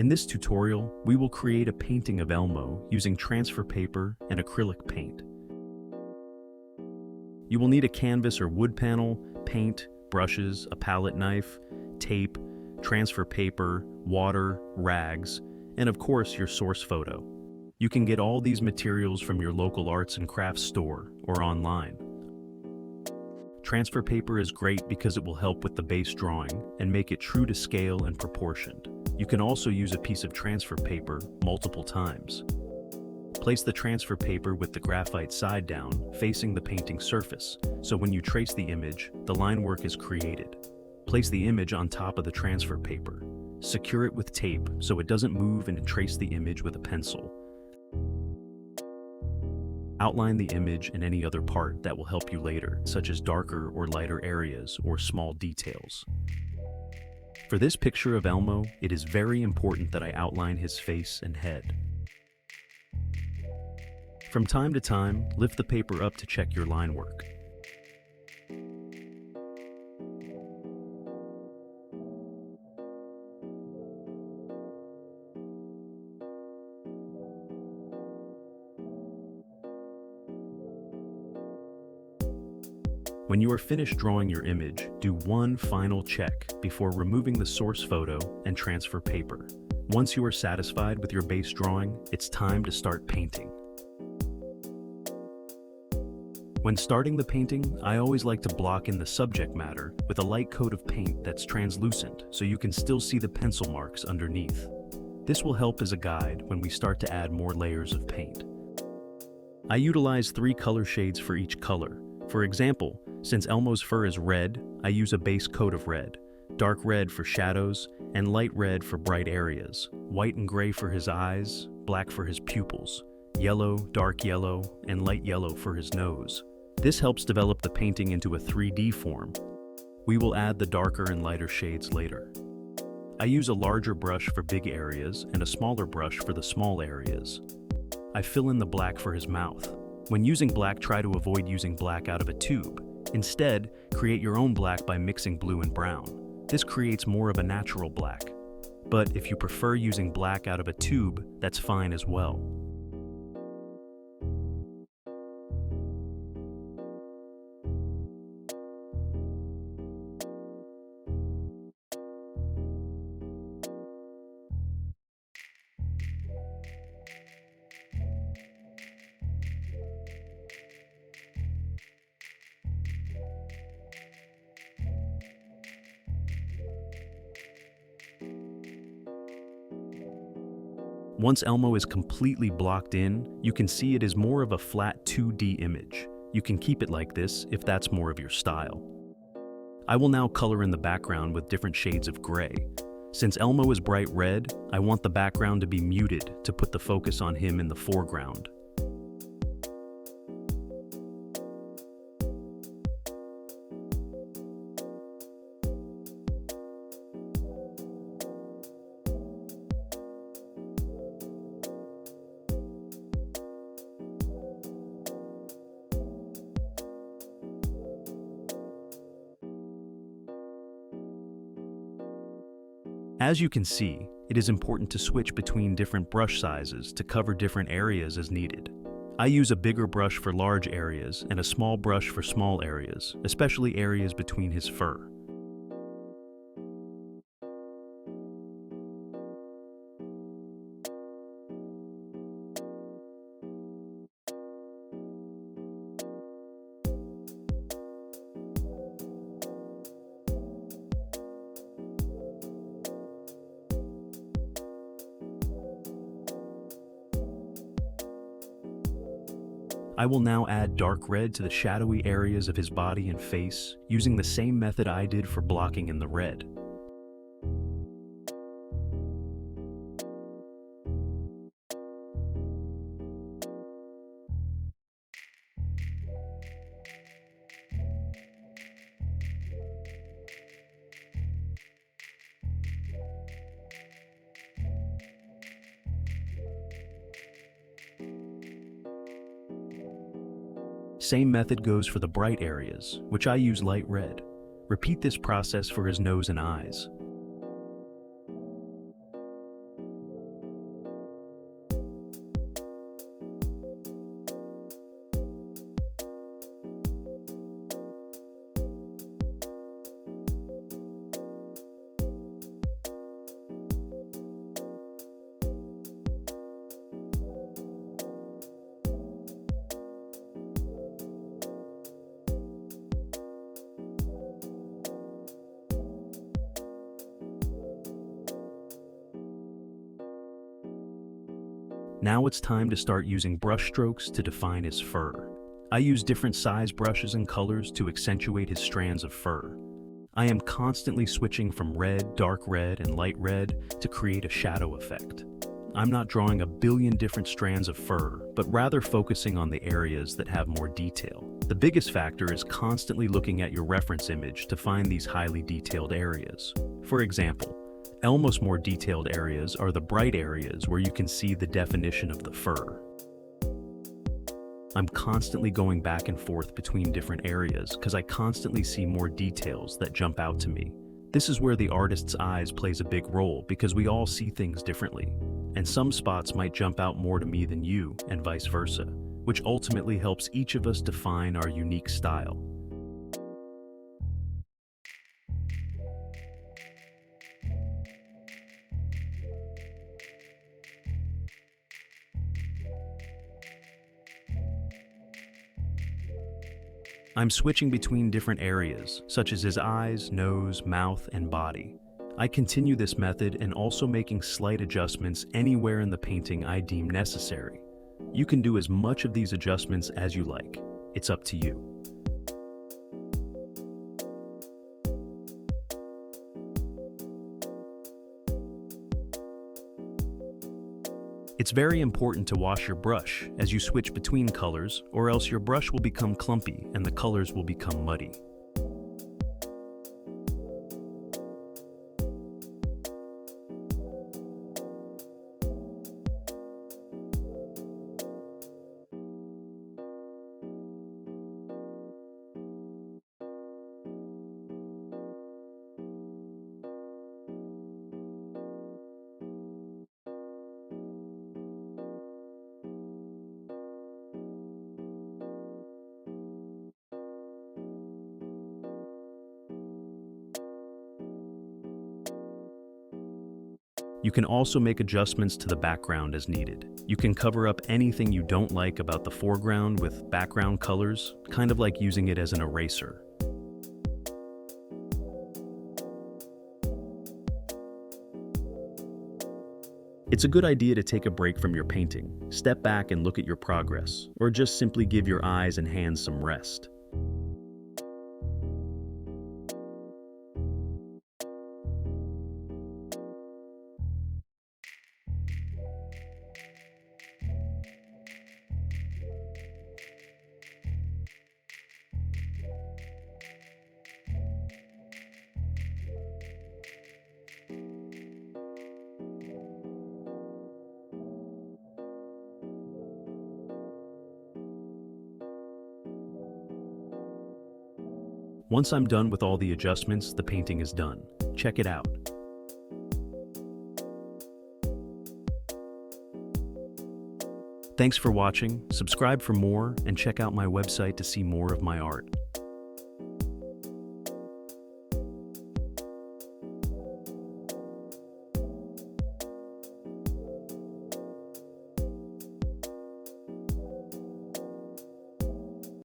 In this tutorial, we will create a painting of Elmo using transfer paper and acrylic paint. You will need a canvas or wood panel, paint, brushes, a palette knife, tape, transfer paper, water, rags, and of course your source photo. You can get all these materials from your local arts and crafts store or online. Transfer paper is great because it will help with the base drawing and make it true to scale and proportioned. You can also use a piece of transfer paper multiple times. Place the transfer paper with the graphite side down, facing the painting surface, so when you trace the image, the line work is created. Place the image on top of the transfer paper. Secure it with tape so it doesn't move, and trace the image with a pencil. Outline the image and any other part that will help you later, such as darker or lighter areas or small details. For this picture of Elmo, it is very important that I outline his face and head. From time to time, lift the paper up to check your line work. When you are finished drawing your image, do one final check before removing the source photo and transfer paper. Once you are satisfied with your base drawing, it's time to start painting. When starting the painting, I always like to block in the subject matter with a light coat of paint that's translucent so you can still see the pencil marks underneath. This will help as a guide when we start to add more layers of paint. I utilize 3 color shades for each color. For example, since Elmo's fur is red, I use a base coat of red, dark red for shadows, and light red for bright areas, white and gray for his eyes, black for his pupils, yellow, dark yellow, and light yellow for his nose. This helps develop the painting into a 3D form. We will add the darker and lighter shades later. I use a larger brush for big areas and a smaller brush for the small areas. I fill in the black for his mouth. When using black, try to avoid using black out of a tube. Instead, create your own black by mixing blue and brown. This creates more of a natural black. But if you prefer using black out of a tube, that's fine as well. Once Elmo is completely blocked in, you can see it is more of a flat 2D image. You can keep it like this if that's more of your style. I will now color in the background with different shades of gray. Since Elmo is bright red, I want the background to be muted to put the focus on him in the foreground. As you can see, it is important to switch between different brush sizes to cover different areas as needed. I use a bigger brush for large areas and a small brush for small areas, especially areas between his fur. I will now add dark red to the shadowy areas of his body and face, using the same method I did for blocking in the red. Same method goes for the bright areas, which I use light red. Repeat this process for his nose and eyes. Now it's time to start using brush strokes to define his fur. I use different size brushes and colors to accentuate his strands of fur. I am constantly switching from red, dark red, and light red to create a shadow effect. I'm not drawing a billion different strands of fur, but rather focusing on the areas that have more detail. The biggest factor is constantly looking at your reference image to find these highly detailed areas. For example, Elmo's more detailed areas are the bright areas where you can see the definition of the fur. I'm constantly going back and forth between different areas because I constantly see more details that jump out to me. This is where the artist's eyes plays a big role because we all see things differently, and some spots might jump out more to me than you, and vice versa, which ultimately helps each of us define our unique style. I'm switching between different areas, such as his eyes, nose, mouth, and body. I continue this method and also making slight adjustments anywhere in the painting I deem necessary. You can do as much of these adjustments as you like. It's up to you. It's very important to wash your brush as you switch between colors, or else your brush will become clumpy and the colors will become muddy. You can also make adjustments to the background as needed. You can cover up anything you don't like about the foreground with background colors, kind of like using it as an eraser. It's a good idea to take a break from your painting, step back and look at your progress, or just simply give your eyes and hands some rest. Once I'm done with all the adjustments, the painting is done. Check it out. Thanks for watching, subscribe for more, and check out my website to see more of my art.